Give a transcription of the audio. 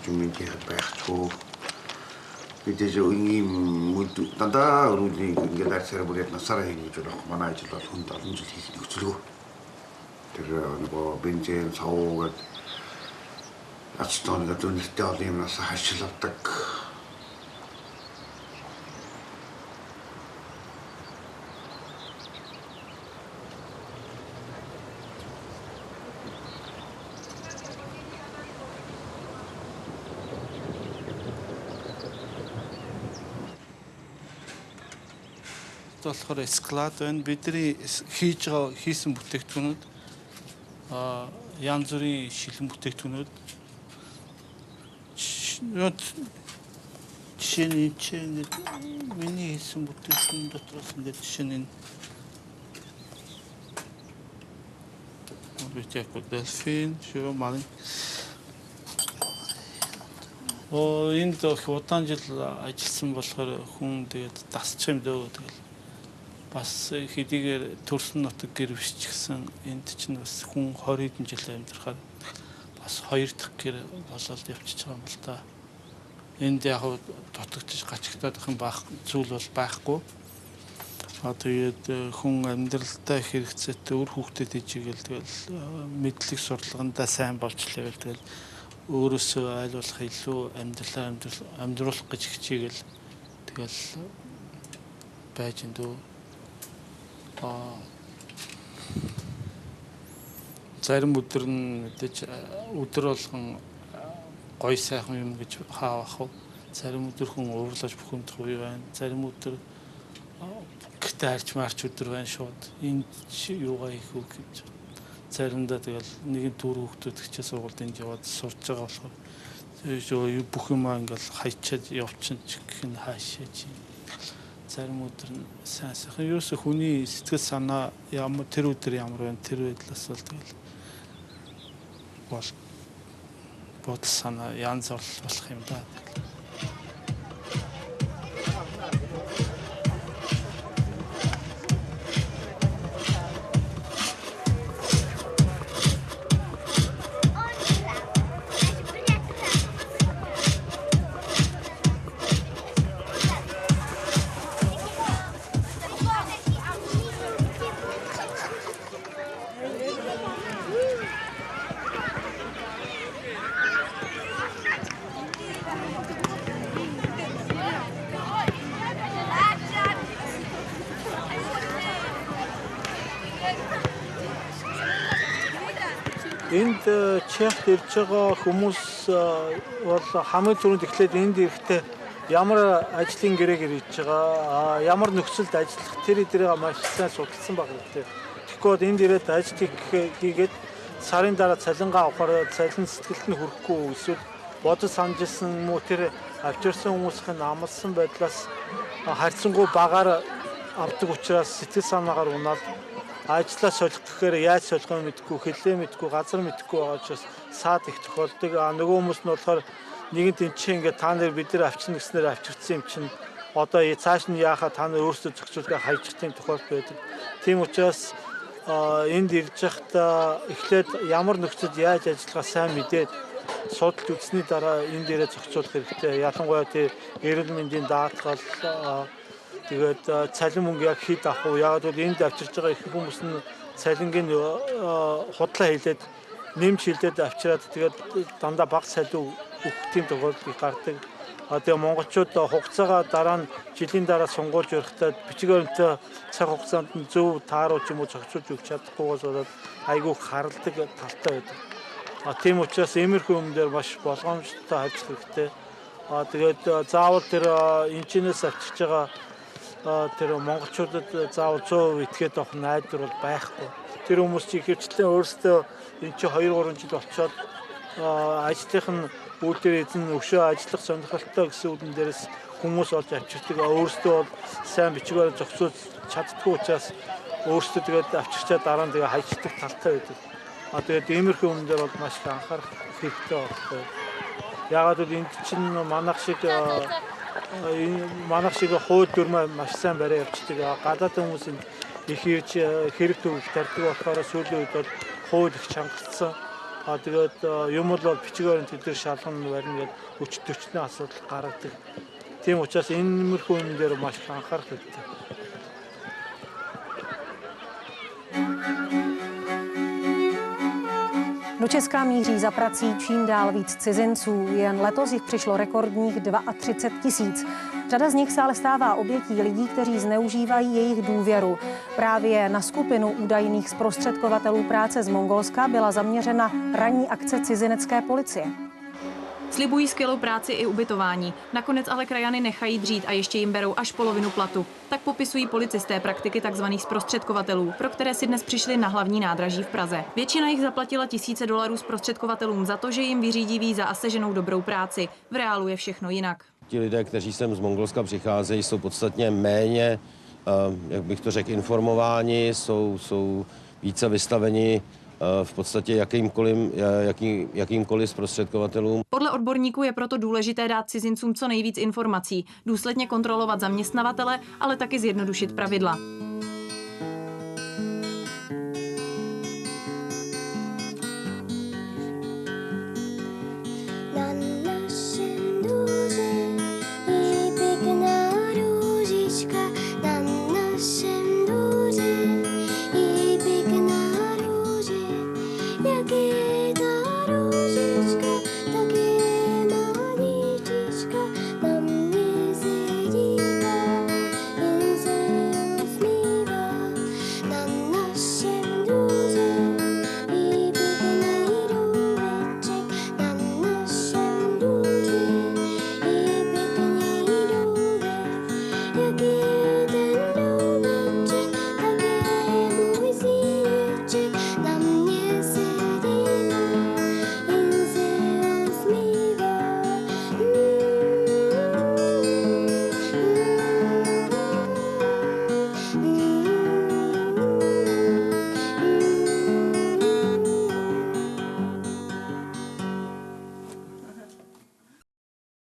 Жуминти хайрчгүй. Бид ийм дандаа өрүүлээ ингээд арчаар бүрээд насаараа хийж болох манай ажил бол хүнд олон жил хийх нөхцөлөө. Тэр нөгөө бензин савуугаад ач тооныг дүнэлтээ олон юмнаас хашил авдаг. болохоор склад байна. Бидний хийсэн бүтээгдэхүүнүүд янз бүрийн шилэн бүтээгдэхүүнүүд жишээ нь миний хийсэн бүтээгдэхүүн дотроос ингээд жишээ нь delfin шүү маань энд удаан жил ажилласан болохоор хүн тэгээд дасчих юм дөө тэгэл бас хэдийгээр төрсөн нутаг гэр биш ч гэсэн энд чинь бас хүн 20 хэдэн жил амьдрахаар бас 2 дахь гэр болоод явчихж байгаа юм л да. Энд яг дутагдчих гачигтаад их зүйл бол байхгүй. Тэгээд хүн амьдралдаа хэрэгцээтэй өр хүүхдэд ижигээл тэгэл мэдлэг сурлагандаа сайн болчлаа гэл тэгэл өөрөөсөө айлуулах илүү амьдруулах гэж хичээгээл тэгэл байж эндөө зарим өдөр нь мэдээж өдөр болгон гой сайхан юм гэж хаавах уу. Зарим өдөр хүн уурлаж бухимдах үе байна. Зарим өдөр гэртээ харж марч өдөр байна шууд. Энд юугаа их үг гэж. Заримдаа тэгэл нэгэн дөрөв хүүхдүүд хичээл сургуульд энд яваад сурж байгаа болохоор бүх юм ингээл хайчаад явчихын ч гэх нь хаашаа чи. Зарим өдөр нь сайн сайхан ерөөсө хүний сэтгэл санаа ямар тэр өдөр ямар байна тэр байдлаас бол тэгэл бодол санаа янз болох юм да. Энд Чехт ирж байгаа хүмүүс бол хамгийн түрүүнд эхлээд энд ирэхдээ ямар ажлын гэрээг ирж байгаа, ямар нөхцөлд ажиллах тэрийг маш сайн судалсан баг хэрэгтэй. Тэгэхээр энд ирээд ажил хийгээд сарын дараа цалингаа авахаар цалин сэтгэлд нь хүрэхгүй эсвэл бодож санджсан муу тэр авчирсан хүмүүсийн амлсан байдлаас харьцангуй багаар авдаг учраас сэтгэл санаагаар унаал ажлаа солих гэхээр яаж солихоо мэдэхгүй, хэлээ мэдэхгүй, газар мэдэхгүй байгаа учраас саад их тохиолдог. Нөгөө хүмүүс нь болохоор нэгэн тэнцээ ингээд та нар бид нар авчирна гэснээр авчирсан юм чинь одоо цааш нь яахаа та нар өөрсдөө зохицуулахыг хайчих тийм тохиолдол байдаг. Тийм учраас энд ирж байхдаа эхлээд ямар нөхцөлд яаж ажиллахаа сайн мэдээд судалж үзсний дараа энд ирээд зохицуулах хэрэгтэй. Ялангуяа тийм эрүүл мэндийн даатгал тэгээд цалин мөнгө яг хэд авах вэ? Яг бол энд авчирж байгаа их хүмүүс нь цалингийн худлаа хийлээд нэмж хилээд авчираад тэгээд дандаа бага цалин өгөх тийм тохиолдол гардаг. Тэгээ монголчууд хугацаагаа дараа нь жилийн дараа сонгуулж өрхтөө бичиг баримтаа цаг хугацаанд нь зөв тааруулж юм уу зохицуулж өгч чадахгүйгээс болоод айгүй харалдаг талтай байдаг. Тийм учраас иймэрхүү юм дээр маш болгоомжтой ажиллах хэрэгтэй. Тэгээд заавал тэр энэчнээс авчирч байгаа тэр монголчуудад заавал 100% итгээд авах найдвар бол байхгүй. Тэр хүмүүс чи ихэвчлэн өөрсдөө энэ чи 2-3 жил болцоод ажлынх нь үйл дээр эзэн өшөө ажиллах сонирхолтой гэсэн үдэн дээрээс хүмүүс олж авчирдаг. Өөрсдөө бол сайн бичгээр зохицуулж чаддгүй учраас өөрсдөө тэгээд авчирчаа дараа нь тэгээд хайчдаг талтай байдаг. Тэгээд иймэрхүү юм дээр бол маш их анхаарах хэрэгтэй байна. Яагаад гэвэл энд чинь манайх шиг хууль дүрмээ маш сайн барай явчихдаг. Гадаад хүмүүс их ирж хэрэг төгөлд тарьдаг болохоор сүүлийн үед бол хууль их чангацсан. тэгээд юмуд бол бичгээр тэд шалган барина гэж өчтөрчний асуудал гаргадаг. Тийм учраас иймэрхүү юм дээр маш их анхаарах хэрэгтэй. Do Česka míří za prací čím dál víc cizinců. Jen letos jich přišlo rekordních 32 000. Řada z nich se ale stává obětí lidí, kteří zneužívají jejich důvěru. Právě na skupinu údajných zprostředkovatelů práce z Mongolska byla zaměřena ranní akce cizinecké policie. Slibují skvělou práci i ubytování. Nakonec ale krajany nechají dřít a ještě jim berou až polovinu platu. Tak popisují policisté praktiky tzv. Zprostředkovatelů, pro které si dnes přišli na hlavní nádraží v Praze. Většina jich zaplatila tisíce dolarů zprostředkovatelům za to, že jim vyřídí víza a seženou dobrou práci. V reálu je všechno jinak. Ti lidé, kteří sem z Mongolska přicházejí, jsou podstatně méně, jak bych to řekl, informováni, jsou více vystaveni v podstatě jakýmkoliv zprostředkovatelům. Podle odborníků je proto důležité dát cizincům co nejvíc informací, důsledně kontrolovat zaměstnavatele, ale taky zjednodušit pravidla.